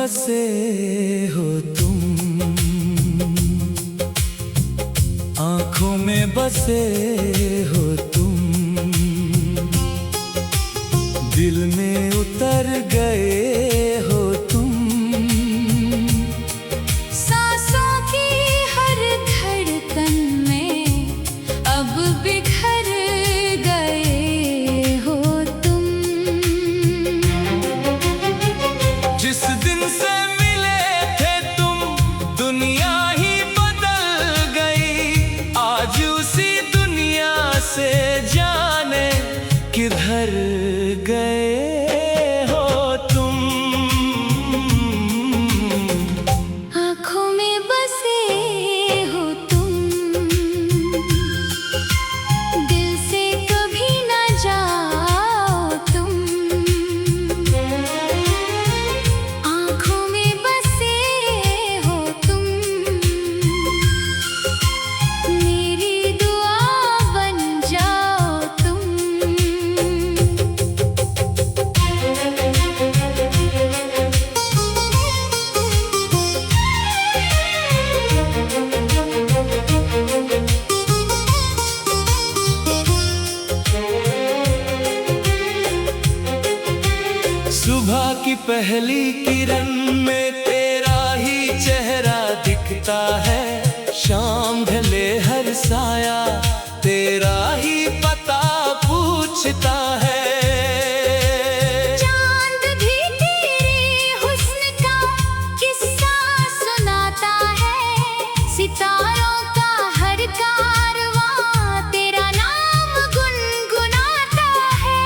बसे हो तुम, आँखों में बसे हो तुम, दिल में उतर गए हो तुम। सांसों की हर धड़कन में अब बिखर गए हो तुम। जिस दिन से मिले थे तुम दुनिया ही बदल गई, आज उसी दुनिया से जाने किधर गए हो तुम। आँखों में बसे हो तुम, दिल से कभी ना जाओ तुम। आँखों में बसे हो तुम, मेरी दुआ बन जाओ तुम। सुबह की पहली किरण में तेरा ही चेहरा दिखता है, शाम ढले हर साया तेरा ही पता पूछता है। चांद भी तेरे हुस्न का किस्सा सुनाता है, सितारों का हर कारवां तेरा नाम गुनगुनाता है।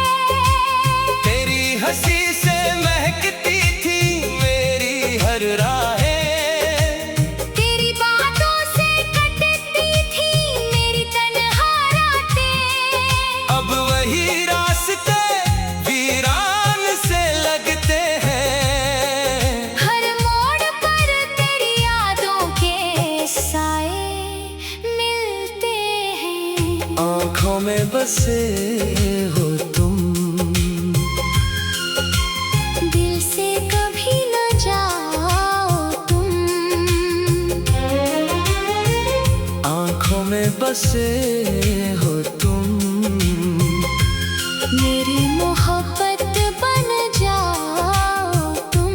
तेरी हंसी से महकती थी मेरी हर राहें, तेरी बातों से कटती थी मेरी तन्हा रातें। अब वही रास्ते वीरान से लगते हैं। हर मोड़ पर तेरी यादों के साए मिलते हैं। आँखों में बसे हो तुम, दिल से कभी न जाओ तुम। आँखों में बसे हो तुम, मेरी मोहब्बत बन जाओ तुम।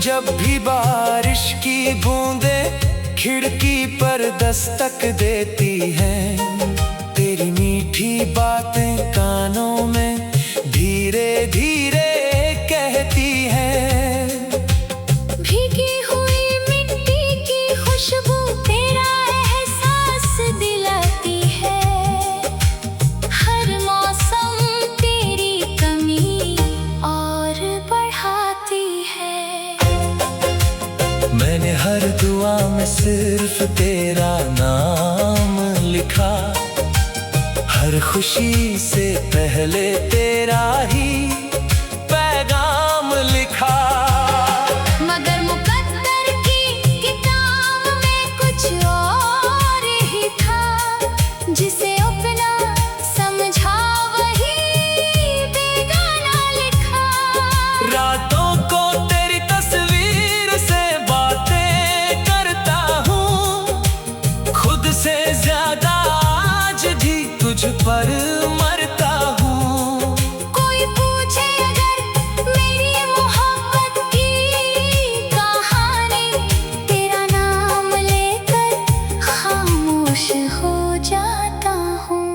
जब भी बारिश की बूंदें खिड़की पर दस्तक देती हैं, तेरी मीठी बातें कानों में धीरे धीरे कहती हैं। भीगी हुई मिट्टी की खुशबू तेरा एहसास दिलाती है। हर मौसम तेरी कमी और बढ़ाती है। मैंने हर दुआ में सिर्फ तेरा नाम लिखा, हर खुशी से पहले तेरा ही पैगाम लिखा। मगर मुकद्दर की किताब में कुछ और ही था, जिसे अपना समझा वही बेगाना लिखा। रातों को तेरी तस्वीर से बातें करता हूँ, खुद से ज्यादा आज भी तुझ पर मरता हूँ। कोई पूछे अगर मेरी मोहब्बत की कहानी, तेरा नाम लेकर खामोश हो जाता हूँ।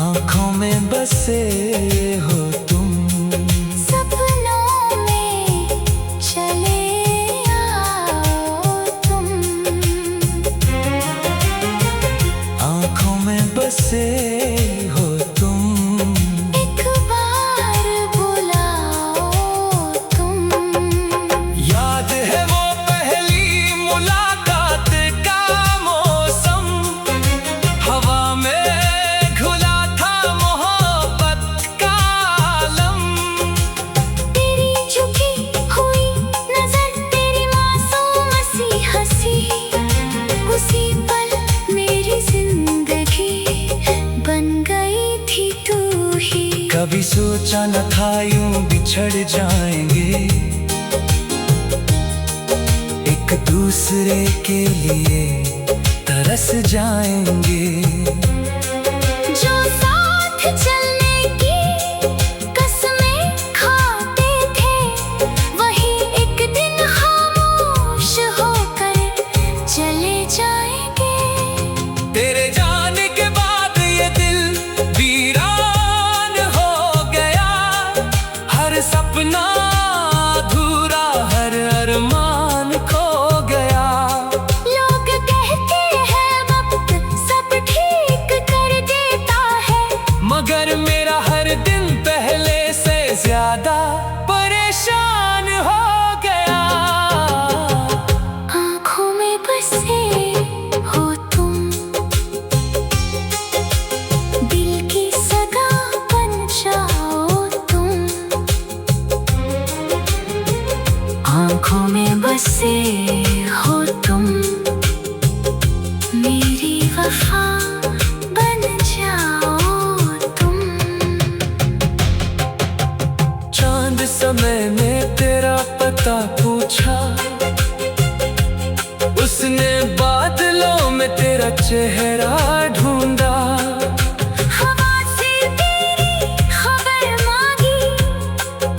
आँखों में बसे हो तुम, सपनों में चले आओ तुम। आँखों में बसे हो तुम, एक बार बुलाओ तुम। याद है वो पहली मुलाकात का मौसम, हवा में घुला था मोहब्बत का कभी सोचा न था यूं बिछड़ जाएंगे, एक दूसरे के लिए तरस जाएंगे। जो साथ चलने की कसमें खाते थे, वही एक दिन खामोश होकर चले जाएंगे। तेरे जाने के बाद ये दिल वीरान हो गया, हर सपना अधूरा, हर अरमान खो गया। लोग कहते हैं वक्त सब ठीक कर देता है, मगर मेरा हर दिन पहले से ज्यादा परेशान हो गया। आँखों में बसे हो तुम, दिल की सगा बन जाओ तुम। आँखों में बसे हो तुम, मेरी वफा बन जाओ तुम। चांद समय में तेरा पता पूछा, उसने बादलों में तेरा चेहरा ढूंढा। हवा से तेरी खबर मांगी,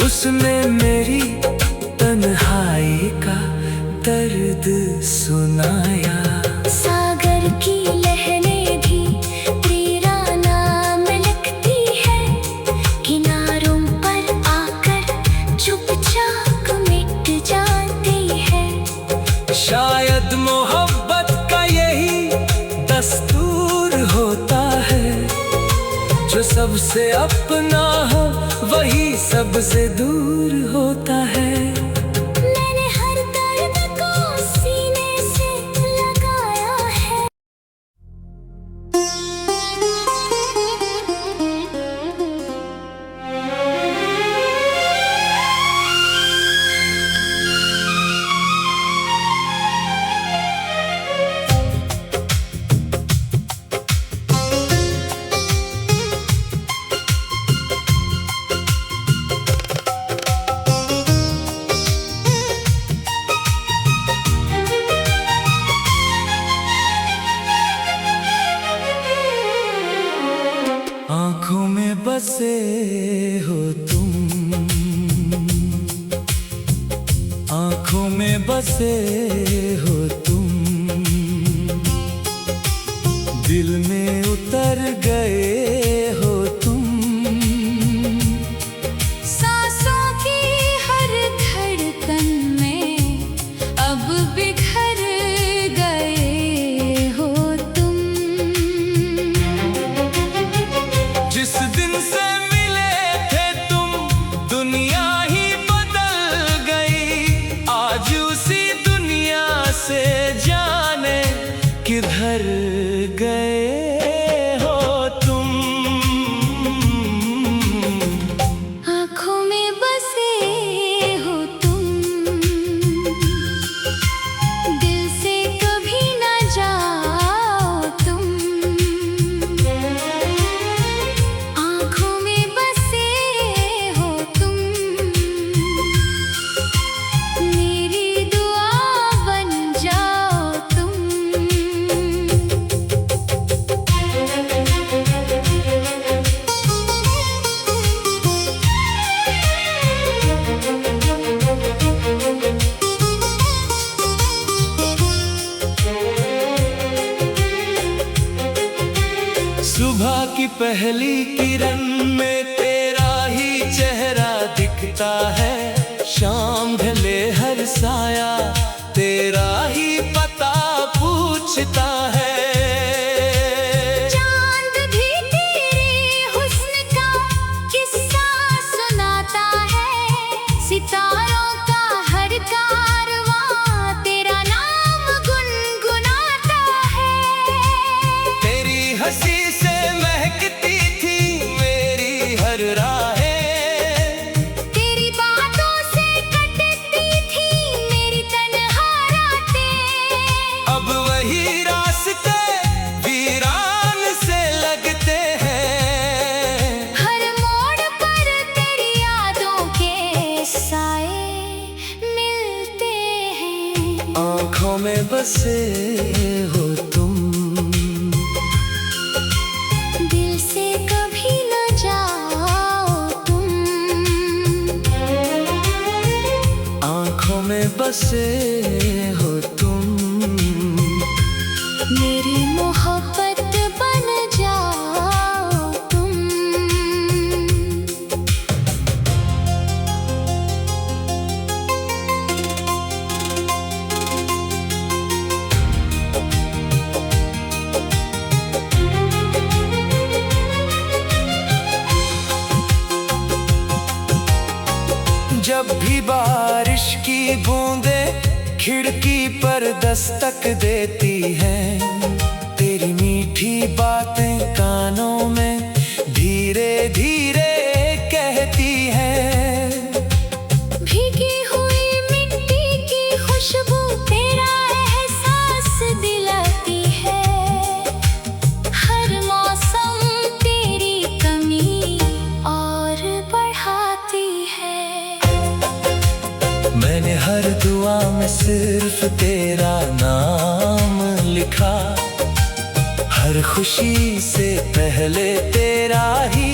उसने मेरी तन्हाई का दर्द सुनाया। सागर की लहरें भी तेरा नाम लिखती है, किनारों पर आकर चुपचाप मिट जाती है। शायद मोहब्बत का यही दस्तूर होता है, जो सबसे अपना हो वही सबसे दूर होता है। मैंने हर दर्द को सीने से लगाया है। आँखों में बसे हो तुम, आँखों में बसे हो तुम, दिल में उतर गए हो तुम। सांसों की हर धड़कन में अब बिखर गए हो तुम। जिस दिन से मिले थे तुम, दुनिया ही बदल गई। आज उसी दुनिया से जाने किधर गए हो तुम। आँखों में बसे हो तुम, दिल से कभी ना जाओ तुम। आँखों में बसे हो तुम, मेरी दुआ बन जाओ तुम। सुबह की पहली किरण में तेरा ही चेहरा दिखता है, शाम ढले हर साया तेरा ही पता पूछता है। चांद भी तेरे हुस्न का किस्सा सुनाता है, सितारों का हर कारवां तेरा नाम गुनगुनाता है। तेरी हंसी से महकती थी मेरी हर राहें, तेरी बातों से कटती थी मेरी तन्हा रातें। अब वही रास्ते वीरान से लगते हैं। हर मोड़ पर बसे हो तुम। दिल से कभी न जाओ तुम। आँखों में बसे हो तुम। मेरी मोहब्बत बन जाओ तुम। जब भी बारिश की बूंदें खिड़की पर दस्तक देती हैं, तेरी मीठी बातें कानों में धीरे धीरे कहती हैं। भीगी हुई मिट्टी की खुशबू तेरा एहसास दिलाती है। हर मौसम तेरी कमी और बढ़ाती है। मैंने हर दुआ में सिर्फ तेरा नाम लिखा, हर खुशी से पहले तेरा ही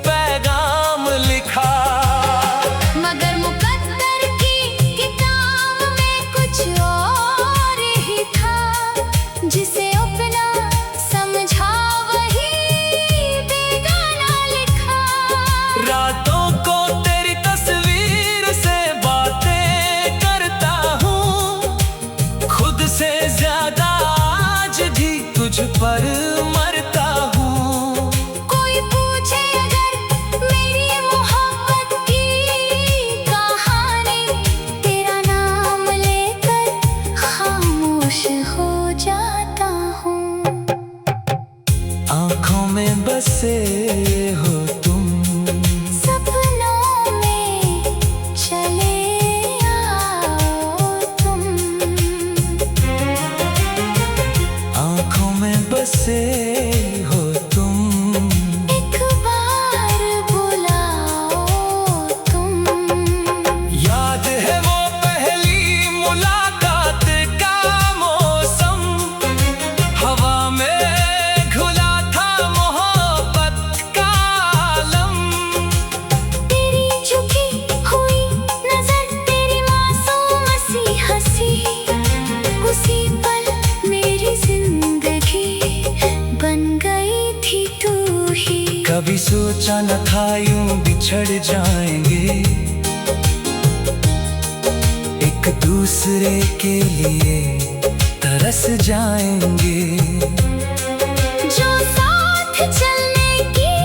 पैगाम लिखा। मगर मुकद्दर की किताब में कुछ और ही था, जिसे अपना समझा वही बेगाना लिखा। रातों को तेरी तस्वीर से बातें करता हूँ, खुद से ज्यादा आज भी तुझ पर मरता हूँ। कोई पूछे अगर मेरी मोहब्बत की कहानी, तेरा नाम लेकर खामोश हो जाता हूँ। आँखों में बसे हो तुम। सपनों में चले आओ तुम। आँखों में बसे हो तुम। एक बार बुलाओ तुम। याद है वो पहली मुलाकात का मौसम, हवा में घुला था मोहब्बत का आलम। तेरी झुकी हुई नजर, तेरी मासूम सी हंसी, उसी पल मेरी जिंदगी बन गई थी तू ही। कभी सोचा न था यूं बिछड़ जाएंगे, एक दूसरे के लिए तरस जाएंगे। जो साथ चलने की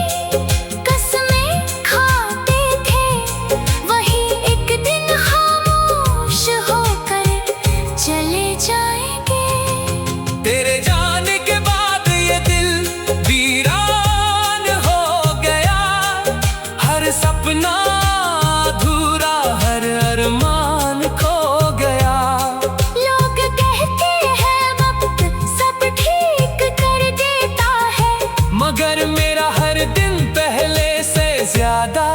कसमें खाते थे, वही एक दिन खामोश होकर चले जाएंगे। तेरे जाने के बाद ये दिल वीरान हो गया, हर सपना अधूरा, हर अरमान खो गया। लोग कहते हैं वक्त सब ठीक कर देता है, मगर मेरा हर दिन पहले से ज्यादा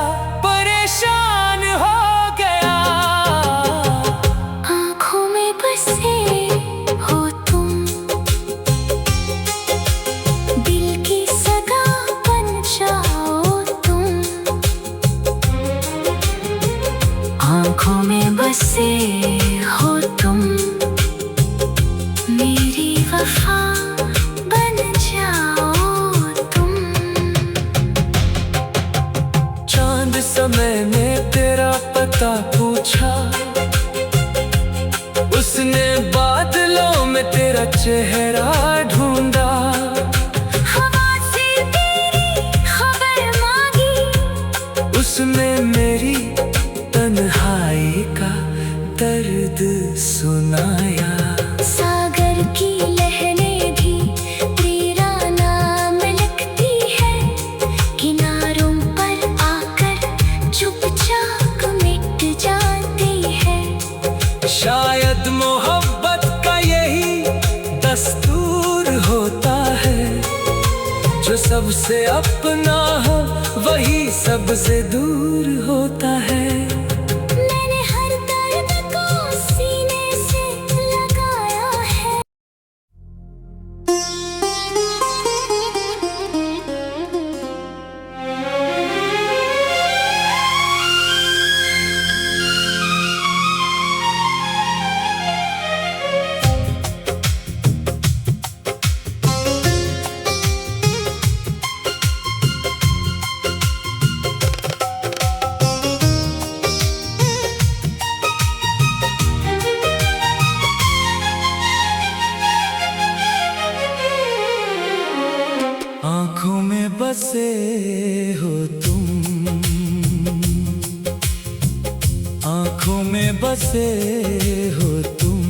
परेशान हो गया। आँखों में बसे हो तुम। दिल की सगा बन जाओ तुम। आँखों में बसे हो तुम। मेरी वफा बन जाओ तुम। चांद समय ने तेरा पता पूछा, उसने बादलों में तेरा चेहरा ढूंढा। हवा से तेरी खबर मांगी, उसने मेरी तन्हाई का दर्द सुनाया। सागर की लहरें भी तेरा नाम लिखती है, किनारों पर आकर चुपचाप मिट जाती है। शायद मोहब्बत का यही दस्तूर होता है, जो सबसे अपना हो वही सबसे दूर होता है। मैंने हर दर्द को सीने से लगाया आँखों में बसे हो तुम, आँखों में बसे हो तुम,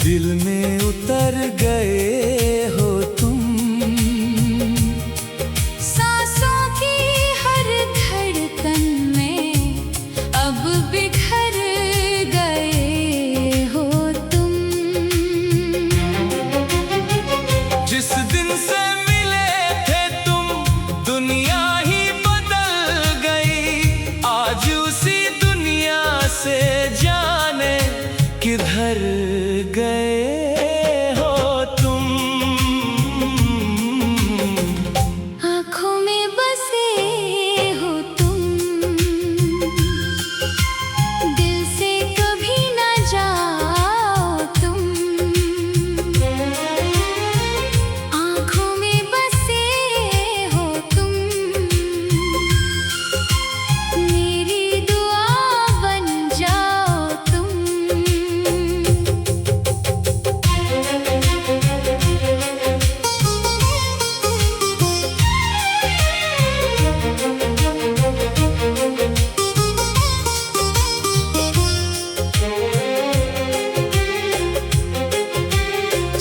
दिल में उतर गए हो तुम। सांसों की हर धड़कन में अब बिखर गए हो तुम। जिस दिन से मिले थे तुम, दुनिया ही बदल गई। आज उसी दुनिया से जाने किधर गए हो तुम। आँखों में बसे हो तुम, दिल से कभी न जाओ तुम। आँखों में बसे हो तुम, मेरी दुआ बन जाओ तुम।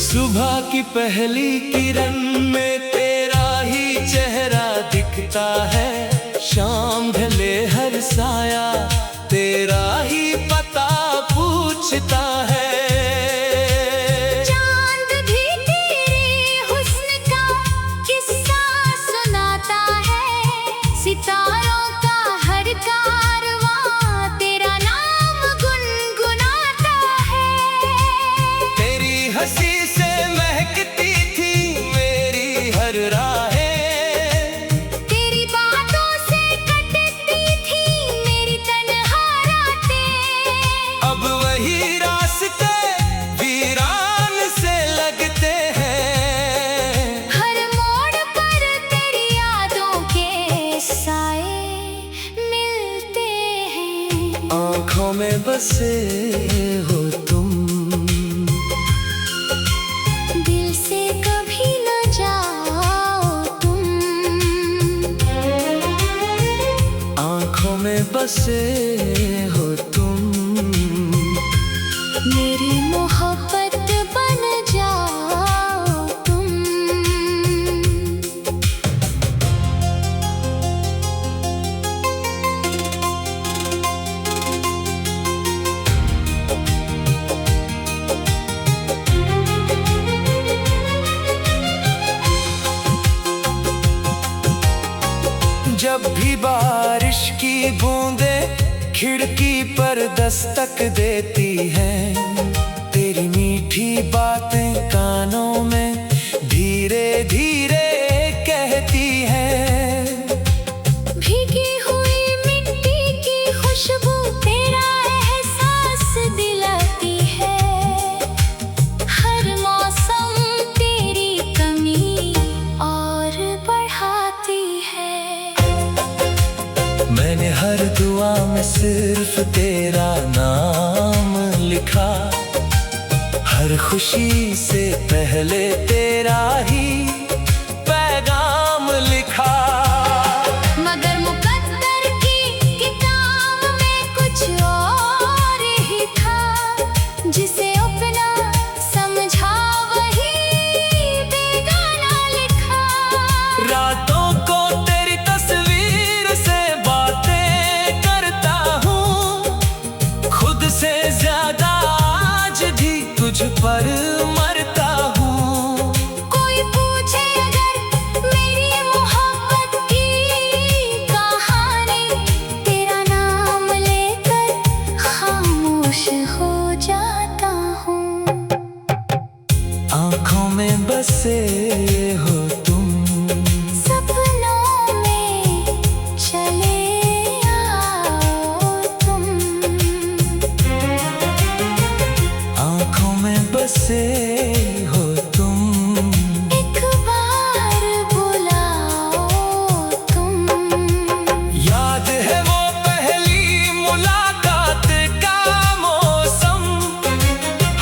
सुबह की पहली किरण में तेरा ही चेहरा दिखता है। शाम ढले हर साया तेरा ही पता पूछता है। चांद भी तेरे हुस्न का किस्सा सुनाता है। सितारों का हर कारवां तेरा नाम गुनगुनाता है। तेरी हंसी से महकती थी मेरी हर राहें। तेरी बातों से कटती थी मेरी तन्हा रातें। अब वही रास्ते वीरान से लगते हैं। हर मोड़ पर तेरी यादों के साए मिलते हैं। आँखों में बसे हो तुम, दिल से कभी न जाओ तुम। आँखों में बसे हो तुम। मेरी मोहब्बत बन जाओ तुम। जब भी बारिश की बूंदें खिड़की पर दस्तक देती हैं, तेरी मीठी बातें कानों में धीरे धीरे कहती हैं। भीगी हुई मिट्टी की खुशबू तेरा एहसास दिलाती है। हर मौसम तेरी कमी और बढ़ाती है। मैंने हर दुआ में सिर्फ तेरा नाम लिखा। हर खुशी से पहले तेरा ही पैगाम लिखा। मगर मुकद्दर की किताब में कुछ और ही था। जिसे अपना समझा वही बेगाना लिखा। रातों को तेरी तस्वीर से बातें करता हूँ। खुद से ज्यादा आज भी तुझ पर मरता हूँ। कोई पूछे अगर मेरी मोहब्बत की कहानी, तेरा नाम लेकर खामोश हो जाता हूँ। आँखों में बसे हो तुम, सपनों में चले आओ तुम। आँखों में बसे हो तुम। एक बार बुलाओ तुम। याद है वो पहली मुलाकात का मौसम,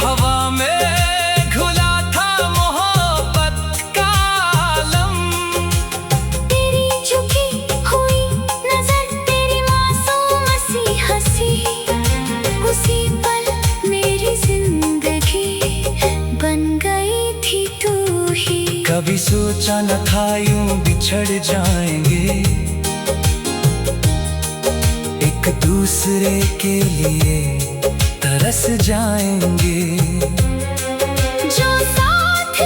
हवा में घुला था मोहब्बत कभी सोचा न था यूं बिछड़ जाएंगे, एक दूसरे के लिए तरस जाएंगे। जो साथ